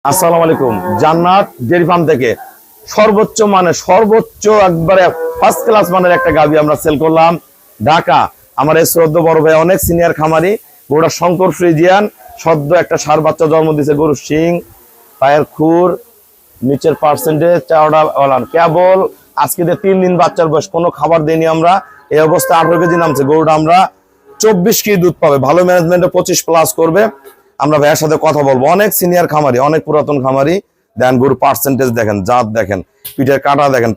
আসসালামু আলাইকুম। জান্নাত ডেয়ারি ফার্ম থেকে সর্বোচ্চ মানে সর্বোচ্চ একবারে ফার্স্ট ক্লাস মানের একটা গাভী আমরা সেল করলাম ঢাকা। আমার এই শ্রদ্ধা বড় ভাই অনেক সিনিয়র খামারি, গরুটা শঙ্কর ফ্রিজিয়ান, সদ্য একটা ষাঁড় বাচ্চা জন্ম দিয়েছে। গরু শিং, পায়ের খুর, নিচের পার্সেন্টেজ চাওড়া ওলান, কেবল আজকে 3 দিন বাচ্চার বয়স, কোনো খাবার দিইনি আমরা। এই অবস্থায় 18 কেজি নামছে গরুটা। আমরা 24 কেজি দুধ পাবে, ভালো ম্যানেজমেন্টে 25 প্লাস করবে। আমরা ভাইয়ের সাথে কথা বলবো, অনেক সিনিয়র খামারি, অনেক পুরাতন খামারি। দেন গরু পার্সেন্টেজ দেখেন, জাত দেখেন, পিঠের কাটা দেখেন।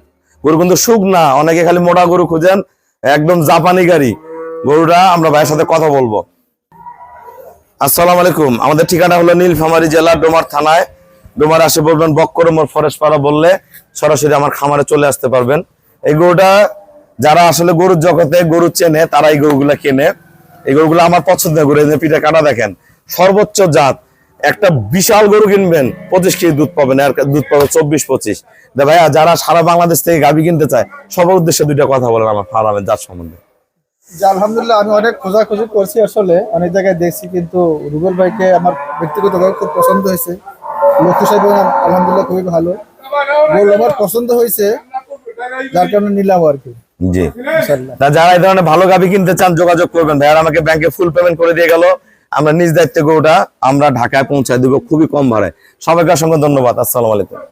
গরু কিন্তু সুখ না, অনেকে খালি মোটা গরু খুঁজেন, একদম জাপানি গাড়ি গরুটা। আমরা ভাইয়ের সাথে কথা বলবো। আসসালামু আলাইকুম। আমাদের ঠিকানা হলো নীলফামারী জেলা ডোমার থানায়। ডোমার আসে বলবেন বক্করমোর ফরেস্ট পাড়া বললে সরাসরি আমার খামারে চলে আসতে পারবেন। এই গরুটা যারা আসলে গরুর জগতে গরু চেনে তারা এই গরুগুলা কেনে। এই গরুগুলো আমার পছন্দের গরু। পিঠে কাটা দেখেন, সর্বোচ্চ জাত। একটা বিশাল গরু কিনবেন 25 কেজি দুধ পাবেন, আর দুধ পাবে 24-25। ভাইয়া যারা সারা বাংলাদেশ থেকে গাভী কিনতে চায় সবার উদ্দেশ্যে দুইটা কথা বলেন আমার ফার্মের জাত সম্বন্ধে। আলহামদুলিল্লাহ, আমি অনেক খোঁজাখুঁজি করছি, আসলে অনেক জায়গায় দেখছি, কিন্তু রুবেল ভাইকে আমার ব্যক্তিগতভাবে খুব পছন্দ হয়েছে। লক্ষ্য সাহেব আলহামদুলিল্লাহ খুবই ভালো গরু, আমার পছন্দ হয়েছে, যার কারণে নিলাম আর কি। জি, যারা এই ধরনের ভালো গাভী কিনতে চান যোগাযোগ করবেন। ভাইয়ার আমাকে ব্যাংকে ফুল পেমেন্ট করে দিয়ে গেল, আমরা নিজ দায়িত্বে গরুটা আমরা ঢাকায় পৌঁছায় দিব খুবই কম ভাড়ায়। সবাইকে অসংখ্য ধন্যবাদ। আসসালামু আলাইকুম।